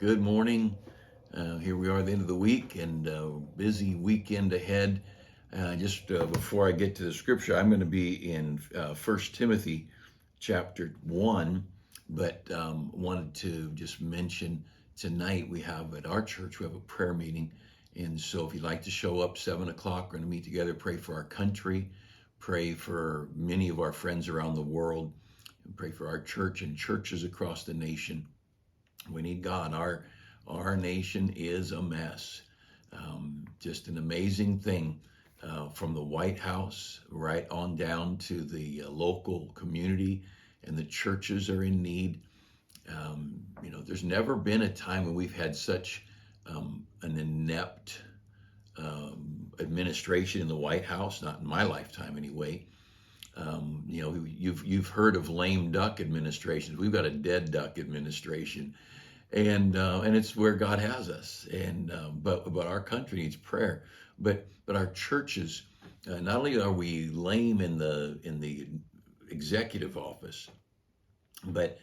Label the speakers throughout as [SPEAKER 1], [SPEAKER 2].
[SPEAKER 1] Good morning. Here we are at the end of the week and busy weekend ahead. Just before I get to the scripture, I'm going to be in 1 Timothy chapter 1, but wanted to just mention tonight we have at our church, we have a prayer meeting. And so if you'd like to show up, 7 o'clock, we're going to meet together, pray for our country, pray for many of our friends around the world, and pray for our church and churches across the nation. We need God. Our nation is a mess. Just an amazing thing, from the White House right on down to the local community, and the churches are in need. There's never been a time when we've had such an inept administration in the White House, not in my lifetime anyway. You've heard of lame duck administrations. We've got a dead duck administration, and it's where God has us. And but our country needs prayer. But our churches, not only are we lame in the executive office, but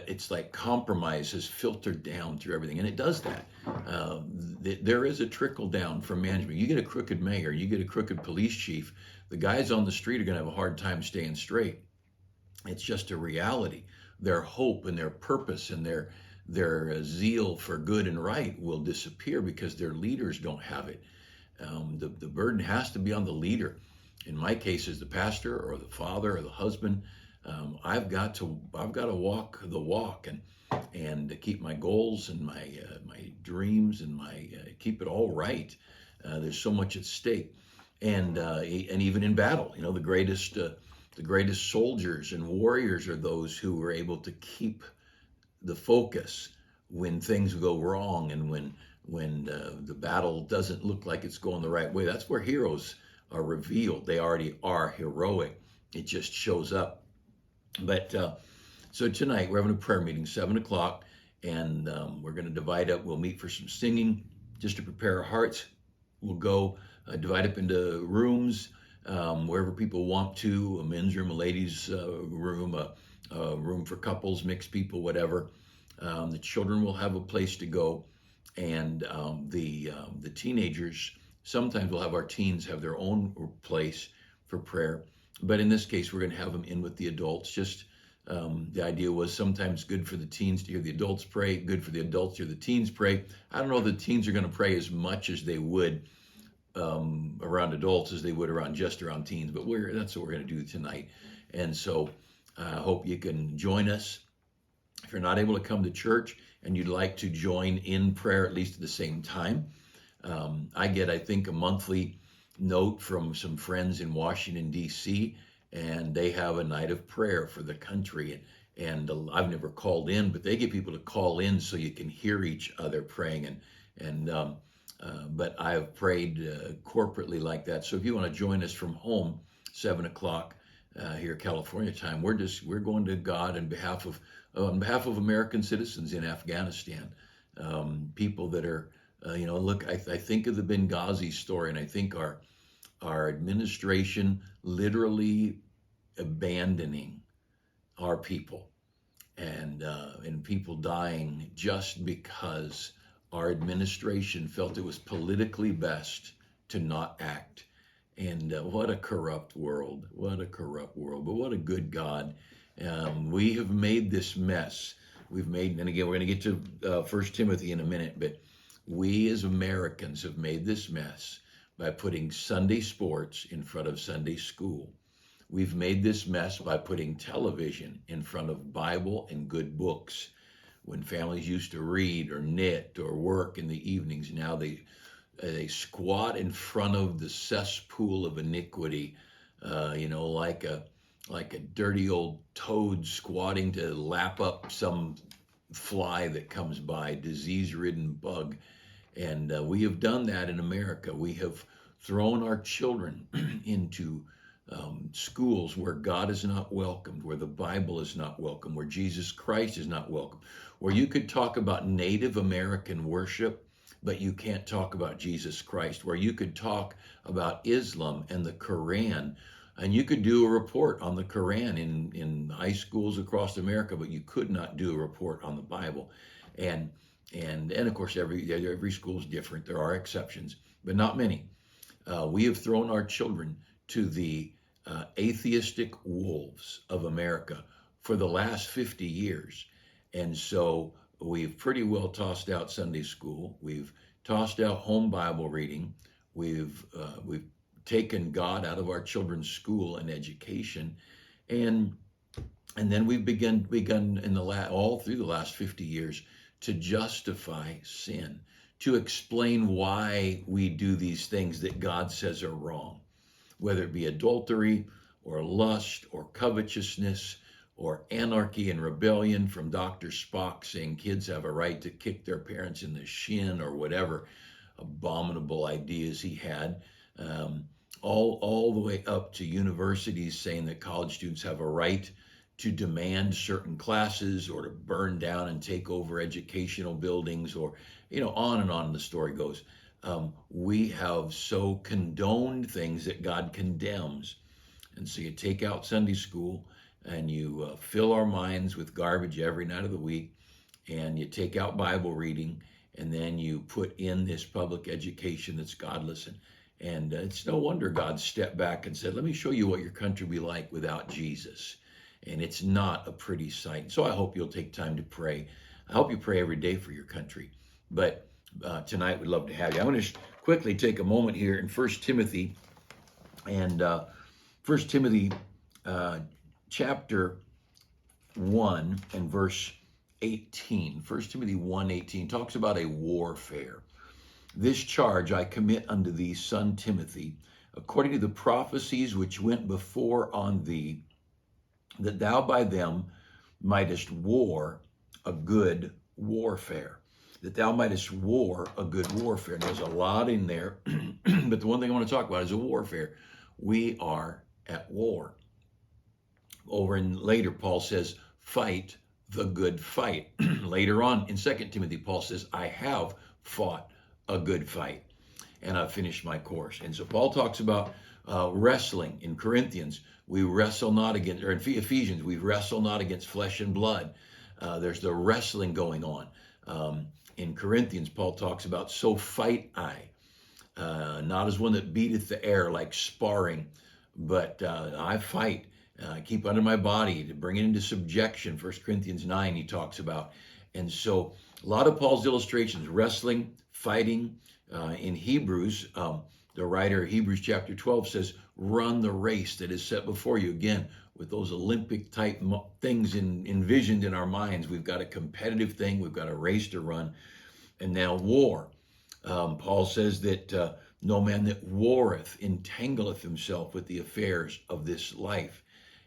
[SPEAKER 1] it's like compromise has filtered down through everything, and it does that. There is a trickle down from management. You get a crooked mayor, you get a crooked police chief, the guys on the street are going to have a hard time staying straight. It's just a reality. Their hope and their purpose and their zeal for good and right will disappear because their leaders don't have it. The burden has to be on the leader. In my case, as the pastor or the father or the husband, I've got to walk the walk and to keep my goals and my dreams and my keep it all right. There's so much at stake, and even in battle, the greatest soldiers and warriors are those who are able to keep the focus when things go wrong and when the battle doesn't look like it's going the right way. That's where heroes are revealed. They already are heroic. It just shows up. But so tonight we're having a prayer meeting, 7 o'clock, and we're going to divide up. We'll meet for some singing just to prepare our hearts. We'll go divide up into rooms, wherever people want to, a men's room, a ladies' room, a room for couples, mixed people, whatever. The children will have a place to go, and the teenagers, sometimes we'll have our teens have their own place for prayer. But in this case, we're going to have them in with the adults. Just the idea was sometimes good for the teens to hear the adults pray, good for the adults to hear the teens pray. I don't know if the teens are going to pray as much as they would around adults as they would around teens, but that's what we're going to do tonight. And so I hope you can join us. If you're not able to come to church and you'd like to join in prayer at least at the same time, I get, I think, a monthly note from some friends in Washington, D.C., and they have a night of prayer for the country. And I've never called in, but they get people to call in so you can hear each other praying. But I have prayed corporately like that. So if you want to join us from home, 7 o'clock here, California time, we're going to God on behalf of American citizens in Afghanistan, people that are, look, I think of the Benghazi story, and I think our administration literally abandoning our people, and people dying just because our administration felt it was politically best to not act. And what a corrupt world, but what a good God. We have made this mess. And again, we're going to get to 1 Timothy in a minute, but we as Americans have made this mess by putting Sunday sports in front of Sunday school. We've made this mess by putting television in front of Bible and good books. When families used to read or knit or work in the evenings, now they squat in front of the cesspool of iniquity, like a dirty old toad squatting to lap up some fly that comes by, disease-ridden bug. And we have done that in America. We have thrown our children into schools where God is not welcomed, where the Bible is not welcome, where Jesus Christ is not welcome, where you could talk about Native American worship, but you can't talk about Jesus Christ, where you could talk about Islam and the Quran, and you could do a report on the Quran in high schools across America, but you could not do a report on the Bible. And And of course, every school is different. There are exceptions, but not many. We have thrown our children to the atheistic wolves of America for the last 50 years. And so we've pretty well tossed out Sunday school. We've tossed out home Bible reading. We've taken God out of our children's school and education. And then we've begun in all through the last 50 years to justify sin, to explain why we do these things that God says are wrong, whether it be adultery or lust or covetousness or anarchy and rebellion from Dr. Spock saying kids have a right to kick their parents in the shin or whatever abominable ideas he had, all the way up to universities saying that college students have a right to demand certain classes or to burn down and take over educational buildings, or on and on the story goes. We have so condoned things that God condemns. And so you take out Sunday school and you fill our minds with garbage every night of the week, and you take out Bible reading, and then you put in this public education that's godless. And it's no wonder God stepped back and said, let me show you what your country would be like without Jesus. And it's not a pretty sight. So I hope you'll take time to pray. I hope you pray every day for your country. But tonight we'd love to have you. I'm going to quickly take a moment here in 1 Timothy, and 1 Timothy chapter 1 and verse 18. 1 Timothy 1:18 talks about a warfare. This charge I commit unto thee, son Timothy, according to the prophecies which went before on thee, that thou by them mightest war a good warfare. That thou mightest war a good warfare. And there's a lot in there, but the one thing I want to talk about is a warfare. We are at war. Over in later, Paul says, fight the good fight. Later on in 2 Timothy, Paul says, I have fought a good fight, and I've finished my course. And so Paul talks about wrestling in Corinthians. We wrestle not against, or in Ephesians, we wrestle not against flesh and blood. There's the wrestling going on. In Corinthians, Paul talks about, so fight I, not as one that beateth the air like sparring, but I fight. I keep under my body to bring it into subjection. 1 Corinthians 9 he talks about. And so a lot of Paul's illustrations, wrestling, fighting. In Hebrews, the writer of Hebrews chapter 12 says, run the race that is set before you. Again, with those Olympic type things envisioned in our minds. We've got a competitive thing. We've got a race to run. And now war. Paul says that no man that warreth entangleth himself with the affairs of this life.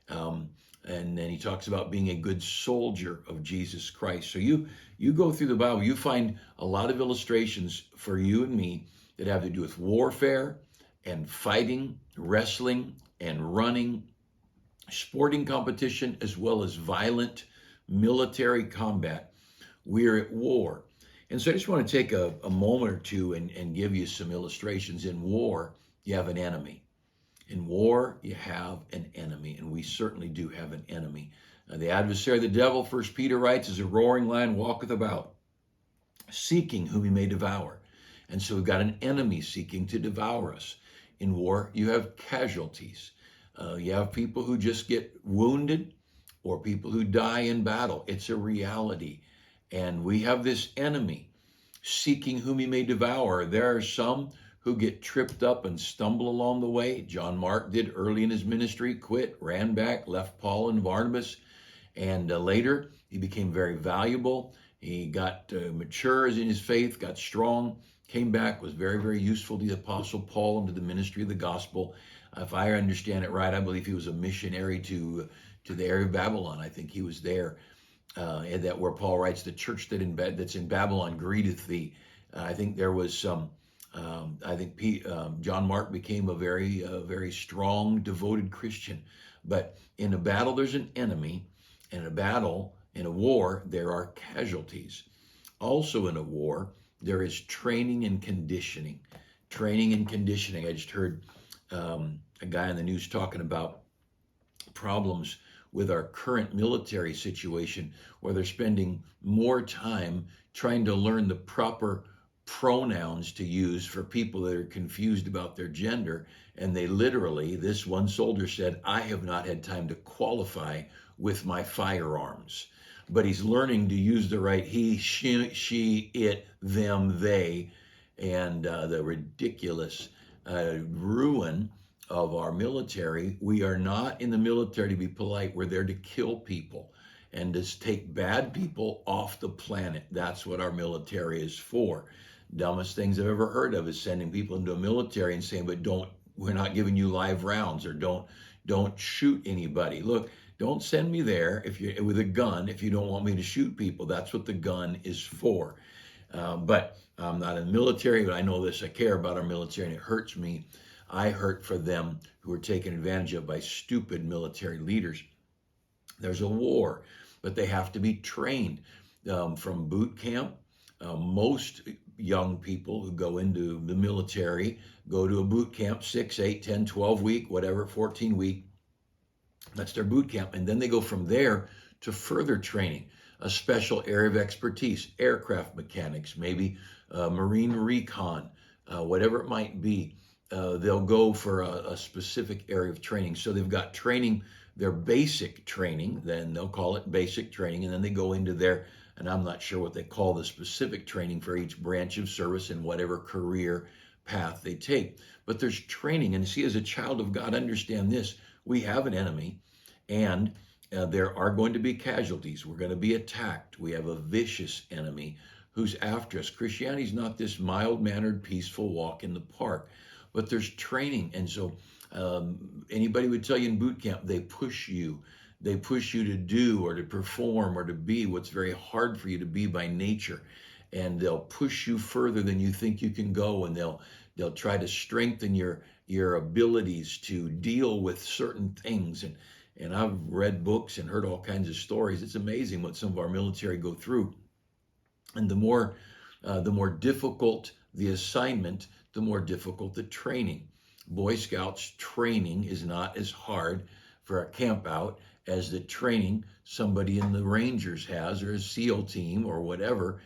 [SPEAKER 1] And then he talks about being a good soldier of Jesus Christ. So you go through the Bible, you find a lot of illustrations for you and me that have to do with warfare and fighting, wrestling and running, sporting competition, as well as violent military combat. We're at war. And so I just want to take a moment or two and give you some illustrations. In war, you have an enemy. In war, you have an enemy, and we certainly do have an enemy. The adversary, the devil, 1 Peter writes, is a roaring lion walketh about, seeking whom he may devour. And so we've got an enemy seeking to devour us. In war, you have casualties. You have people who just get wounded or people who die in battle. It's a reality. And we have this enemy seeking whom he may devour. There are some who get tripped up and stumble along the way. John Mark did early in his ministry, quit, ran back, left Paul and Barnabas. And later, he became very valuable. He got mature in his faith, got strong, came back, was very, very useful to the Apostle Paul and to the ministry of the gospel. If I understand it right, I believe he was a missionary to the area of Babylon. I think he was there. And that where Paul writes, the church that's in Babylon greeteth thee. I think there was some, John Mark became a very strong, devoted Christian. But in a battle, there's an enemy. In a battle, in a war, there are casualties. Also in a war, there is training and conditioning. Training and conditioning. I just heard a guy on the news talking about problems with our current military situation, where they're spending more time trying to learn the proper pronouns to use for people that are confused about their gender. And they literally, this one soldier said, I have not had time to qualify with my firearms. But he's learning to use the right he, she, it, them, they, and the ridiculous ruin of our military. We are not in the military to be polite. We're there to kill people and to take bad people off the planet. That's what our military is for. Dumbest things I've ever heard of is sending people into a military and saying, but we're not giving you live rounds, or don't shoot anybody. Look, don't send me there with a gun if you don't want me to shoot people. That's what the gun is for. But I'm not in the military, but I know this. I care about our military, and it hurts me. I hurt for them who are taken advantage of by stupid military leaders. There's a war, but they have to be trained from boot camp. Most young people who go into the military go to a boot camp, 6, 8, 10, 12 week, whatever, 14 week. That's their boot camp. And then they go from there to further training, a special area of expertise, aircraft mechanics, maybe marine recon, whatever it might be. They'll go for a specific area of training. So they've got training, their basic training, then they'll call it basic training, and then they go into their, and I'm not sure what they call the specific training for each branch of service and whatever career path they take. But there's training, and see, as a child of God, understand this: we have an enemy, and there are going to be casualties. We're going to be attacked. We have a vicious enemy who's after us. Christianity is not this mild-mannered, peaceful walk in the park, but there's training. And so anybody would tell you in boot camp, they push you. They push you to do or to perform or to be what's very hard for you to be by nature. And they'll push you further than you think you can go, and they'll try to strengthen your abilities to deal with certain things. And I've read books and heard all kinds of stories. It's amazing what some of our military go through. And the more difficult the assignment, the more difficult the training. Boy Scouts training is not as hard for a camp out as the training somebody in the Rangers has, or a SEAL team or whatever,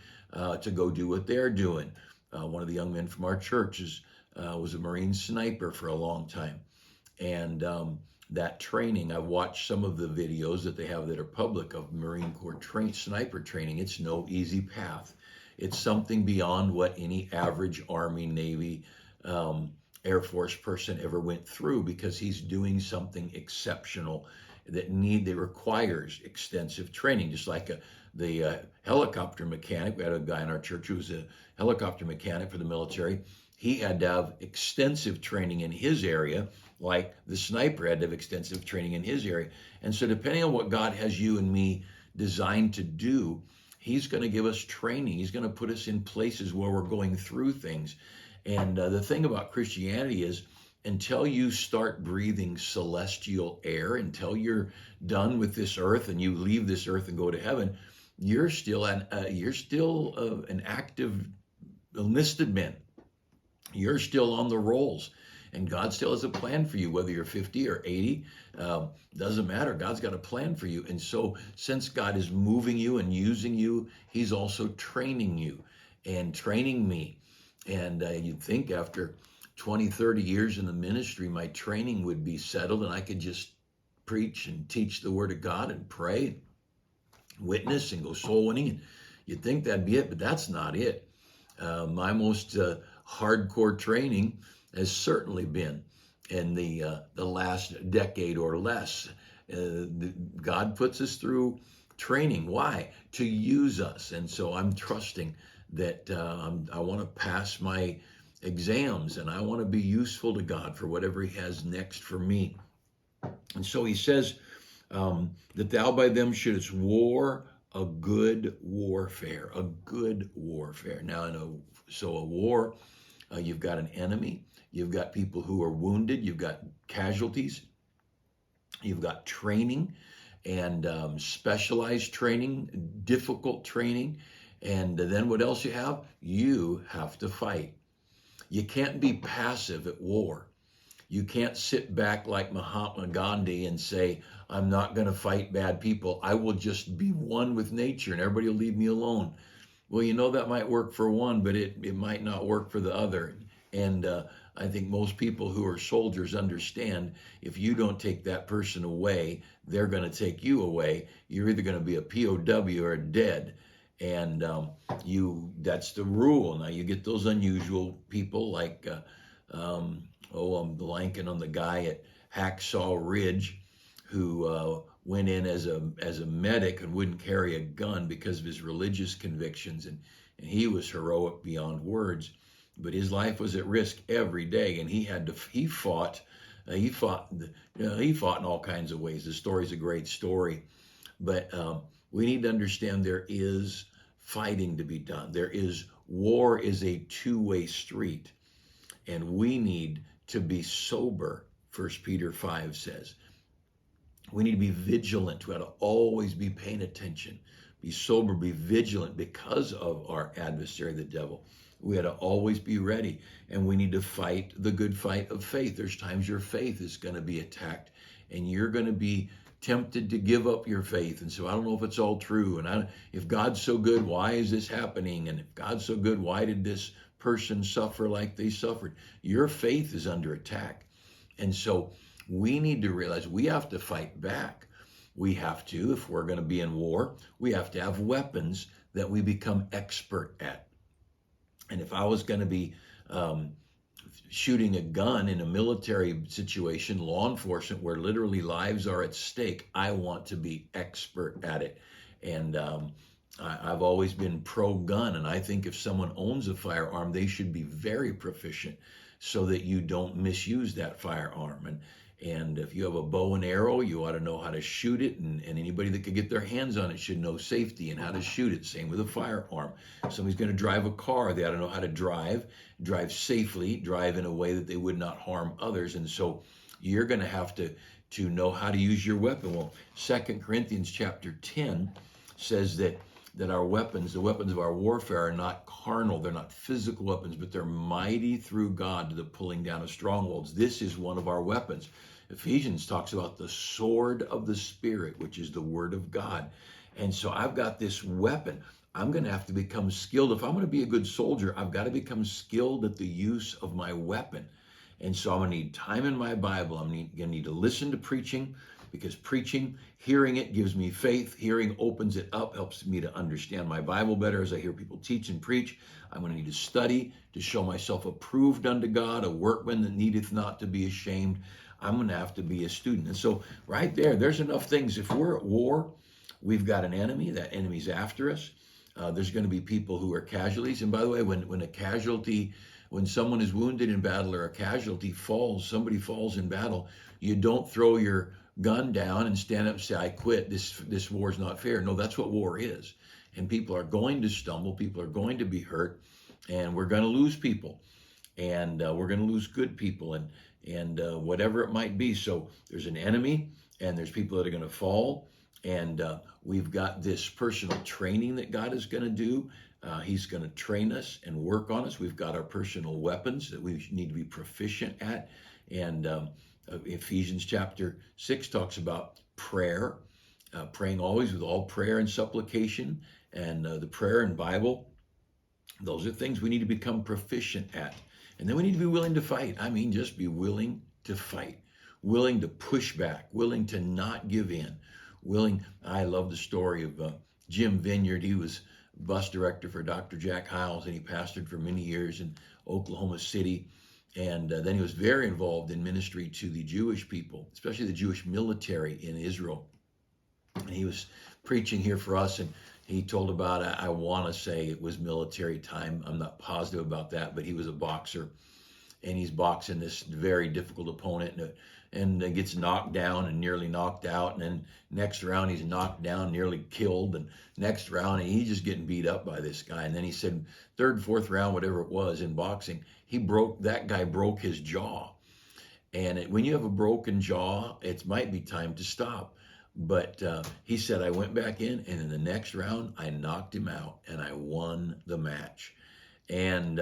[SPEAKER 1] to go do what they're doing. One of the young men from our church was a Marine sniper for a long time. And that training, I've watched some of the videos that they have that are public of Marine Corps sniper training. It's no easy path. It's something beyond what any average Army, Navy, Air Force person ever went through, because he's doing something exceptional that requires extensive training. Just like the helicopter mechanic. We had a guy in our church who was a helicopter mechanic for the military. He had to have extensive training in his area, like the sniper had to have extensive training in his area. And so depending on what God has you and me designed to do, he's going to give us training. He's going to put us in places where we're going through things. And the thing about Christianity is, until you start breathing celestial air, until you're done with this earth and you leave this earth and go to heaven, you're still an active enlisted man. You're still on the rolls, and God still has a plan for you, whether you're 50 or 80, doesn't matter. God's got a plan for you. And so since God is moving you and using you, he's also training you and training me. And you'd think after 20, 30 years in the ministry, my training would be settled and I could just preach and teach the word of God and pray, witness, and go soul winning. And you'd think that'd be it, but that's not it. My most hardcore training has certainly been in the last decade or less. God puts us through training. Why? To use us. And so I'm trusting that I want to pass my exams, and I want to be useful to God for whatever he has next for me. And so he says that thou by them shouldest war a good warfare, a good warfare. Now, so a war, you've got an enemy, you've got people who are wounded, you've got casualties, you've got training and specialized training, difficult training. And then what else you have? You have to fight. You can't be passive at war. You can't sit back like Mahatma Gandhi and say, I'm not going to fight bad people. I will just be one with nature and everybody will leave me alone. Well, that might work for one, but it might not work for the other. And I think most people who are soldiers understand if you don't take that person away, they're going to take you away. You're either going to be a POW or dead. And that's the rule. Now you get those unusual people like, I'm blanking on the guy at Hacksaw Ridge who went in as a medic and wouldn't carry a gun because of his religious convictions, and he was heroic beyond words, but his life was at risk every day, and he fought in all kinds of ways. The story's a great story, but we need to understand there is fighting to be done. War is a two-way street, and we need to be sober. 1 Peter 5 says we need to be vigilant. We ought to always be paying attention, be sober, be vigilant because of our adversary, the devil. We ought to always be ready, and we need to fight the good fight of faith. There's times your faith is going to be attacked, and you're going to be tempted to give up your faith. And so I don't know if it's all true. And if God's so good, why is this happening? And if God's so good, why did this person suffer like they suffered? Your faith is under attack. And so we need to realize we have to fight back. We have to, if we're going to be in war, we have to have weapons that we become expert at. And if I was going to be shooting a gun in a military situation, law enforcement, where literally lives are at stake, I want to be expert at it. And I've always been pro-gun, and I think if someone owns a firearm, they should be very proficient so that you don't misuse that firearm. And if you have a bow and arrow, you ought to know how to shoot it, and anybody that could get their hands on it should know safety and how to shoot it. Same with a firearm. If somebody's going to drive a car, they ought to know how to drive safely, drive in a way that they would not harm others. And so you're going to have to know how to use your weapon. Well, 2 Corinthians chapter 10 says that our weapons, the weapons of our warfare, are not carnal. They're not physical weapons, but they're mighty through God to the pulling down of strongholds. This is one of our weapons. Ephesians talks about the sword of the Spirit, which is the word of God. And so I've got this weapon. I'm going to have to become skilled. If I'm going to be a good soldier, I've got to become skilled at the use of my weapon. And so I'm going to need time in my Bible. I'm going to need to listen to preaching, because preaching, hearing it gives me faith. Hearing opens it up, helps me to understand my Bible better as I hear people teach and preach. I'm going to need to study to show myself approved unto God, a workman that needeth not to be ashamed. I'm going to have to be a student. And so right there's enough things. If we're at war, we've got an enemy. That enemy's after us. There's going to be people who are casualties. And by the way, when someone is wounded in battle or a casualty somebody falls in battle, you don't throw your gun down and stand up and say, I quit. This war is not fair. No, that's what war is. And people are going to stumble. People are going to be hurt. And we're going to lose people. And we're going to lose good people and whatever it might be. So there's an enemy, and there's people that are going to fall. And we've got this personal training that God is going to do. He's going to train us and work on us. We've got our personal weapons that we need to be proficient at. And Ephesians chapter 6 talks about prayer, praying always with all prayer and supplication. And the prayer and Bible, those are things we need to become proficient at. And then we need to be willing to fight. I mean, just be willing to fight, willing to push back, willing to not give in, I love the story of Jim Vineyard. He was bus director for Dr. Jack Hiles, and he pastored for many years in Oklahoma City. And then he was very involved in ministry to the Jewish people, especially the Jewish military in Israel. And he was preaching here for us, and he told about, I want to say it was military time. I'm not positive about that, but he was a boxer, and he's boxing this very difficult opponent, and gets knocked down and nearly knocked out. And then next round, he's knocked down, nearly killed. And next round, and he's just getting beat up by this guy. And then he said, third, fourth round, whatever it was in boxing, that guy broke his jaw. And when you have a broken jaw, it might be time to stop. But he said, I went back in, and in the next round, I knocked him out, and I won the match. And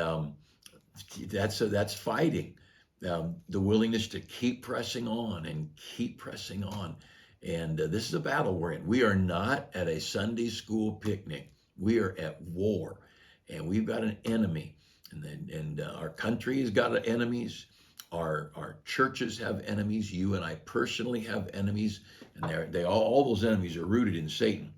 [SPEAKER 1] that's fighting. the willingness to keep pressing on and keep pressing on. And this is a battle we're in. We are not at a Sunday school picnic. We are at war, and we've got an enemy. And our country has got enemies. Our churches have enemies. You and I personally have enemies, and all those enemies are rooted in Satan.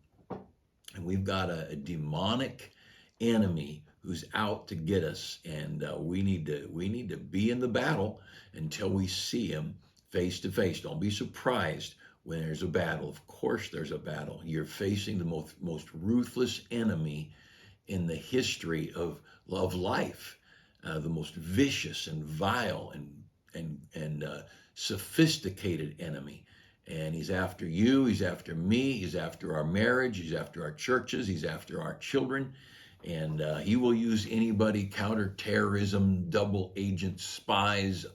[SPEAKER 1] And we've got a demonic enemy who's out to get us, and we need to be in the battle until we see him face to face. Don't be surprised when there's a battle. Of course, there's a battle. You're facing the most ruthless enemy in the history of life, the most vicious and vile and sophisticated enemy. And he's after you, he's after me, he's after our marriage, he's after our churches, he's after our children. And he will use anybody, counterterrorism, double agents, spies.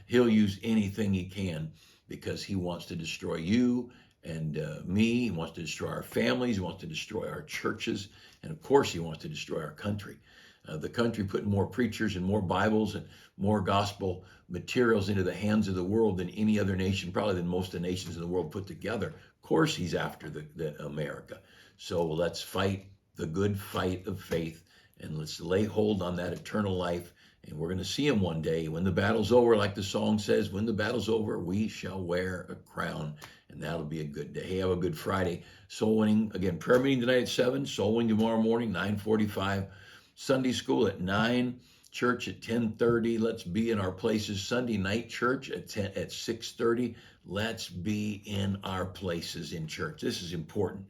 [SPEAKER 1] He'll use anything he can because he wants to destroy you and me. He wants to destroy our families. He wants to destroy our churches. And of course, he wants to destroy our country. The country putting more preachers and more Bibles and more gospel materials into the hands of the world than any other nation, probably than most of the nations in the world put together. Of course, he's after the America. So let's fight the good fight of faith, and let's lay hold on that eternal life. And we're going to see him one day. When the battle's over, like the song says, when the battle's over, we shall wear a crown. And that'll be a good day. Hey, have a good Friday. Soul winning, again, prayer meeting tonight at 7, soul winning tomorrow morning, 9:45. Sunday school at 9, church at 10:30. Let's be in our places. Sunday night church at 6:30. Let's be in our places in church. This is important.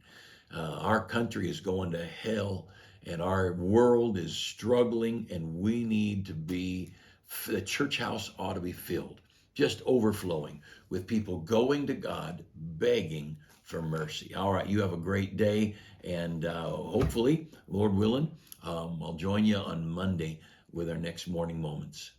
[SPEAKER 1] Our country is going to hell, and our world is struggling, and we need to be, the church house ought to be filled, just overflowing with people going to God, begging for mercy. All right, you have a great day, and hopefully, Lord willing, I'll join you on Monday with our next morning moments.